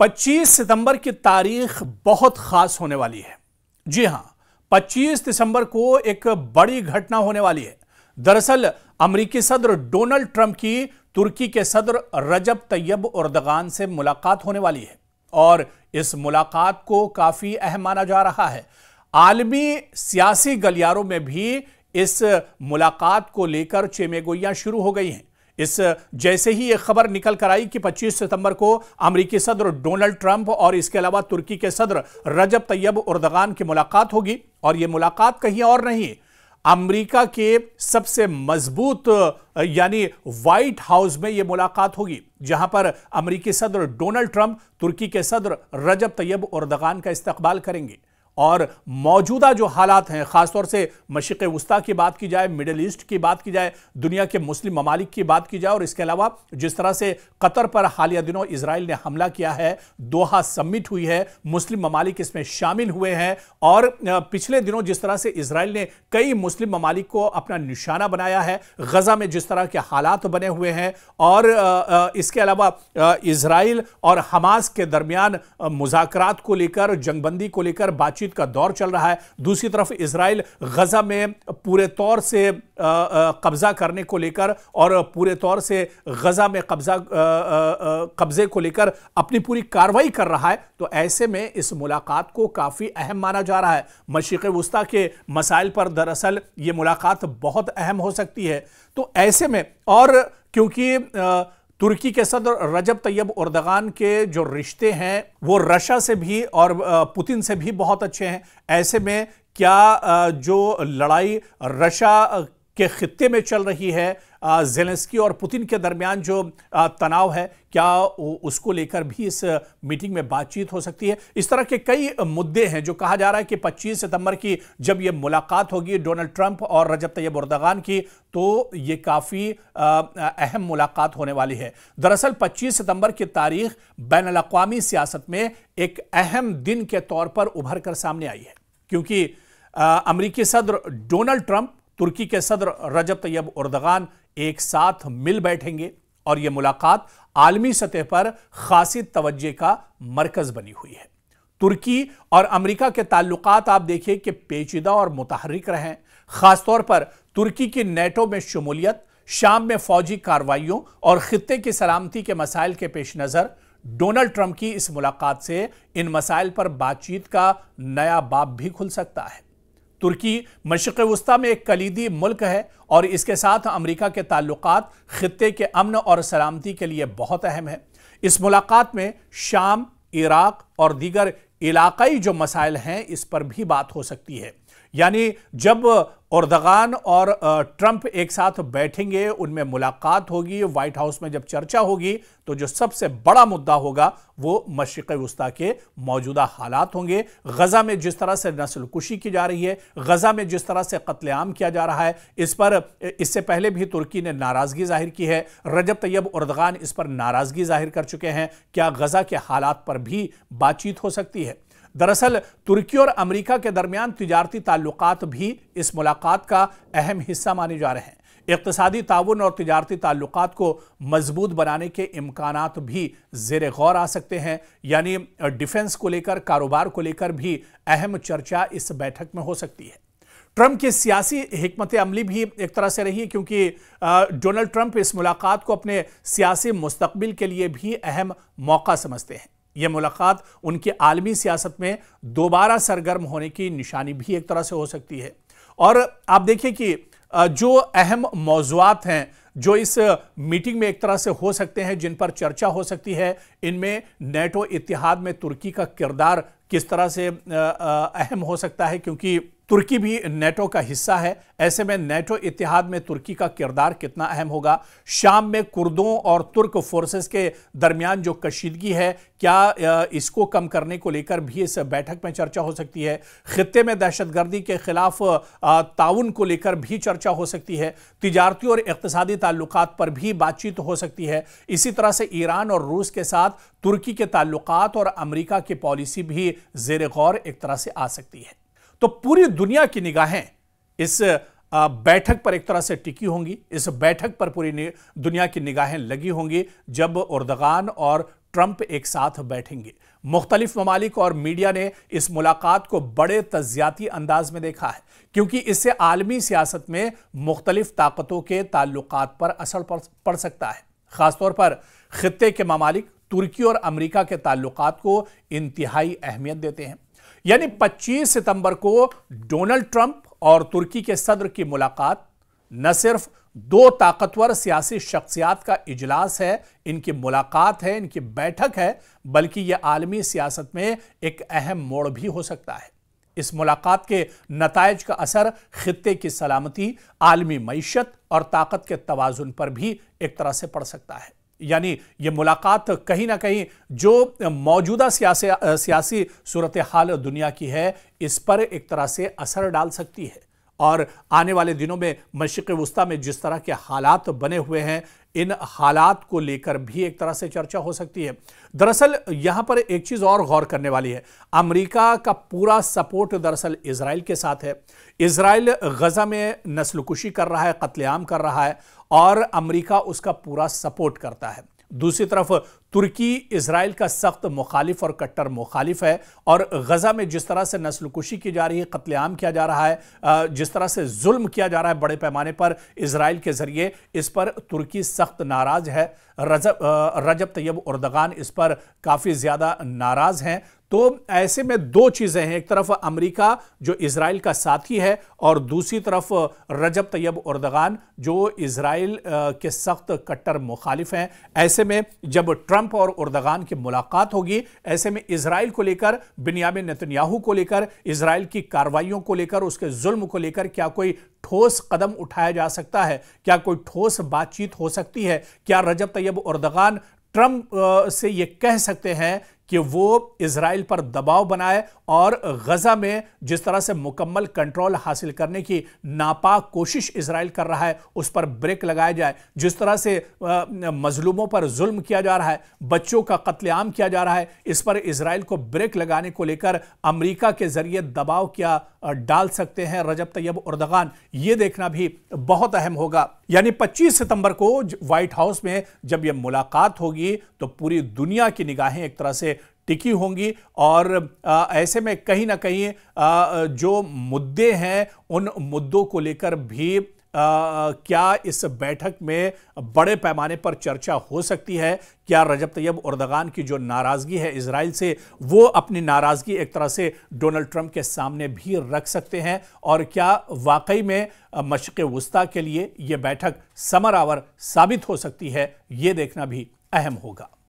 25 सितंबर की तारीख बहुत खास होने वाली है। जी हां, 25 दिसंबर को एक बड़ी घटना होने वाली है। दरअसल अमेरिकी सदर डोनाल्ड ट्रंप की तुर्की के सदर रजब तैयब एर्दोगान से मुलाकात होने वाली है और इस मुलाकात को काफी अहम माना जा रहा है। आलमी सियासी गलियारों में भी इस मुलाकात को लेकर चेमेगोइयां शुरू हो गई हैं। इस जैसे ही यह खबर निकल कर आई कि 25 सितंबर को अमेरिकी सदर डोनाल्ड ट्रंप और इसके अलावा तुर्की के सदर रजब तैयब एर्दोगान की मुलाकात होगी और यह मुलाकात कहीं और नहीं, अमेरिका के सबसे मजबूत यानी व्हाइट हाउस में यह मुलाकात होगी, जहां पर अमेरिकी सदर डोनाल्ड ट्रंप तुर्की के सदर रजब तैयब एर्दोगान का इस्तकबाल करेंगे। और मौजूदा जो हालात हैं, खासतौर से मशरिक़ वुस्ता की बात की जाए, मिडिल ईस्ट की बात की जाए, दुनिया के मुस्लिम ममालिक की बात की जाए और इसके अलावा जिस तरह से कतर पर हालिया दिनों इजराइल ने हमला किया है, दोहा समिट हुई है, मुस्लिम ममालिक इसमें शामिल हुए हैं और पिछले दिनों जिस तरह से इजराइल ने कई मुस्लिम ममालिक को अपना निशाना बनाया है, गजा में जिस तरह के हालात बने हुए हैं और इसके अलावा इजराइल और हमास के दरमियान मुज़ाकरात को लेकर, जंगबंदी को लेकर बातचीत का दौर चल रहा है। दूसरी तरफ इजराइल गजा में पूरे तौर से कब्जा करने को लेकर और पूरे तौर से गजा में कब्जे को लेकर अपनी पूरी कार्रवाई कर रहा है। तो ऐसे में इस मुलाकात को काफी अहम माना जा रहा है। मशरिक़ वुस्ता के मसाइल पर दरअसल ये मुलाकात बहुत अहम हो सकती है। तो ऐसे में और क्योंकि तुर्की के सदर रजब तैयब एर्दोगान के जो रिश्ते हैं वो रशिया से भी और पुतिन से भी बहुत अच्छे हैं, ऐसे में क्या जो लड़ाई रशिया के खित्ते में चल रही है, ज़ेलेंस्की और पुतिन के दरमियान जो तनाव है, क्या उसको लेकर भी इस मीटिंग में बातचीत हो सकती है। इस तरह के कई मुद्दे हैं जो कहा जा रहा है कि 25 सितंबर की जब यह मुलाकात होगी डोनाल्ड ट्रंप और रजब तैयब एर्दोगान की, तो ये काफ़ी अहम मुलाकात होने वाली है। दरअसल 25 सितंबर की तारीख बैनुल-अक़वामी सियासत में एक अहम दिन के तौर पर उभर कर सामने आई है, क्योंकि अमेरिकी सदर डोनाल्ड ट्रंप, तुर्की के सदर रजब तैयब एर्दोगान एक साथ मिल बैठेंगे और यह मुलाकात आलमी सतह पर खासी तवज्जो का मरकज बनी हुई है। तुर्की और अमेरिका के ताल्लुकात आप देखिए कि पेचीदा और मुतहर्रिक रहे हैं। खासतौर पर तुर्की की नेटो में शमूलियत, शाम में फौजी कार्रवाइयों और खित्ते की सलामती के मसाइल के पेश नज़र डोनाल्ड ट्रंप की इस मुलाकात से इन मसाइल पर बातचीत का नया बाब भी खुल सकता है। तुर्की मशरिक़ वुस्ता में एक कलीदी मुल्क है और इसके साथ अमेरिका के ताल्लुकात खित्ते के अमन और सलामती के लिए बहुत अहम है। इस मुलाकात में शाम, इराक और दीगर इलाकाई जो मसाइल हैं इस पर भी बात हो सकती है। यानी जब एर्दोगान और ट्रंप एक साथ बैठेंगे, उनमें मुलाकात होगी, व्हाइट हाउस में जब चर्चा होगी, तो जो सबसे बड़ा मुद्दा होगा वो मशरिक़ वुस्ता के मौजूदा हालात होंगे। गजा में जिस तरह से नस्लकुशी की जा रही है, गजा में जिस तरह से कत्लेआम किया जा रहा है, इस पर इससे पहले भी तुर्की ने नाराजगी जाहिर की है। रजब तैयब एर्दोगान इस पर नाराजगी जाहिर कर चुके हैं। क्या गजा के हालात पर भी बातचीत हो सकती है? दरअसल तुर्की और अमेरिका के दरमियान तिजारती ताल्लुकात भी इस मुलाकात का अहम हिस्सा माने जा रहे हैं। इक़्तिसादी ताउन और तिजारती ताल्लुकात को मजबूत बनाने के इम्कानात भी ज़ेर गौर आ सकते हैं। यानी डिफेंस को लेकर, कारोबार को लेकर भी अहम चर्चा इस बैठक में हो सकती है। ट्रंप की सियासी हिकमत अमली भी एक तरह से रही है, क्योंकि डोनाल्ड ट्रंप इस मुलाकात को अपने सियासी मुस्तकबिल के लिए भी अहम मौका समझते हैं। यह मुलाकात उनकी आलमी सियासत में दोबारा सरगर्म होने की निशानी भी एक तरह से हो सकती है। और आप देखिए कि जो अहम मौज़ूआत हैं जो इस मीटिंग में एक तरह से हो सकते हैं, जिन पर चर्चा हो सकती है, इनमें नेटो इत्तेहाद में तुर्की का किरदार किस तरह से अहम हो सकता है, क्योंकि तुर्की भी नेटो का हिस्सा है। ऐसे में नेटो इत्तेहाद में तुर्की का किरदार कितना अहम होगा। शाम में कुर्दों और तुर्क फोर्सेस के दरमियान जो कशीदगी है, क्या इसको कम करने को लेकर भी इस बैठक में चर्चा हो सकती है। खित्ते में दहशतगर्दी के खिलाफ ताउन को लेकर भी चर्चा हो सकती है। तिजारती और इक़्तिसादी ताल्लुकात पर भी बातचीत हो सकती है। इसी तरह से ईरान और रूस के साथ तुर्की के ताल्लुकात और अमेरिका की पॉलिसी भी ज़ेर गौर एक तरह से आ सकती है। तो पूरी दुनिया की निगाहें इस बैठक पर एक तरह से टिकी होंगी। इस बैठक पर पूरी दुनिया की निगाहें लगी होंगी जब एर्दोगान और ट्रंप एक साथ बैठेंगे। मुख्तलिफ ममालिक और मीडिया ने इस मुलाकात को बड़े तज्जियाती अंदाज में देखा है, क्योंकि इससे आलमी सियासत में मुख्तलिफ ताकतों के ताल्लुकात पर असर पड़ सकता है। खासतौर पर खित्ते के ममालिक तुर्की और अमेरिका के ताल्लुकात को इंतहाई अहमियत देते हैं। यानी 25 सितंबर को डोनाल्ड ट्रंप और तुर्की के सदर की मुलाकात न सिर्फ दो ताकतवर सियासी शख्सियात का इजलास है, इनकी मुलाकात है, इनकी बैठक है, बल्कि यह आलमी सियासत में एक अहम मोड़ भी हो सकता है। इस मुलाकात के नतायज का असर खित्ते की सलामती, आलमी मईशत और ताकत के तवाजुन पर भी एक तरह से पड़ सकता है। यानी यह मुलाकात कहीं ना कहीं जो मौजूदा सियासी सूरत हाल दुनिया की है, इस पर एक तरह से असर डाल सकती है। और आने वाले दिनों में मशरिक़ वुस्ता में जिस तरह के हालात बने हुए हैं, इन हालात को लेकर भी एक तरह से चर्चा हो सकती है। दरअसल यहां पर एक चीज और गौर करने वाली है, अमेरिका का पूरा सपोर्ट दरअसल इजराइल के साथ है। इजराइल गजा में नस्लकुशी कर रहा है, कत्लेआम कर रहा है, और अमेरिका उसका पूरा सपोर्ट करता है। दूसरी तरफ तुर्की इजराइल का सख्त मुखालिफ और कट्टर मुखालिफ है, और गजा में जिस तरह से नस्लकुशी की जा रही है, कत्लेआम किया जा रहा है, जिस तरह से जुल्म किया जा रहा है बड़े पैमाने पर इजराइल के जरिए, इस पर तुर्की सख्त नाराज है। रजब तैयब एर्दोगान इस पर काफी ज्यादा नाराज हैं। तो ऐसे में दो चीजें हैं, एक तरफ अमेरिका जो इजराइल का साथी है, और दूसरी तरफ रजब तैयब एर्दोगान जो इजराइल के सख्त कट्टर मुखालिफ हैं। ऐसे में जब ट्रंप और एर्दोगान की मुलाकात होगी, ऐसे में इजराइल को लेकर, बिन्यामिन नेतन्याहू को लेकर, इजराइल की कार्रवाइयों को लेकर, उसके जुल्म को लेकर क्या कोई ठोस कदम उठाया जा सकता है? क्या कोई ठोस बातचीत हो सकती है? क्या रजब तैयब एर्दोगान ट्रंप से यह कह सकते हैं कि वो इजराइल पर दबाव बनाए और गजा में जिस तरह से मुकम्मल कंट्रोल हासिल करने की नापाक कोशिश इजराइल कर रहा है, उस पर ब्रेक लगाया जाए? जिस तरह से मजलूमों पर जुल्म किया जा रहा है, बच्चों का कत्लेआम किया जा रहा है, इस पर इजराइल को ब्रेक लगाने को लेकर अमेरिका के जरिए दबाव क्या डाल सकते हैं रजब तैयब एर्दोगान? ये देखना भी बहुत अहम होगा। यानी 25 सितंबर को व्हाइट हाउस में जब यह मुलाकात होगी, तो पूरी दुनिया की निगाहें एक तरह से टिकी होंगी, और ऐसे में कहीं ना कहीं जो मुद्दे हैं, उन मुद्दों को लेकर भी क्या इस बैठक में बड़े पैमाने पर चर्चा हो सकती है? क्या रजब तैयब एर्दोगान की जो नाराजगी है इजराइल से, वो अपनी नाराजगी एक तरह से डोनाल्ड ट्रंप के सामने भी रख सकते हैं? और क्या वाकई में मशरिक़ वुस्ता के लिए यह बैठक समर आवर साबित हो सकती है? यह देखना भी अहम होगा।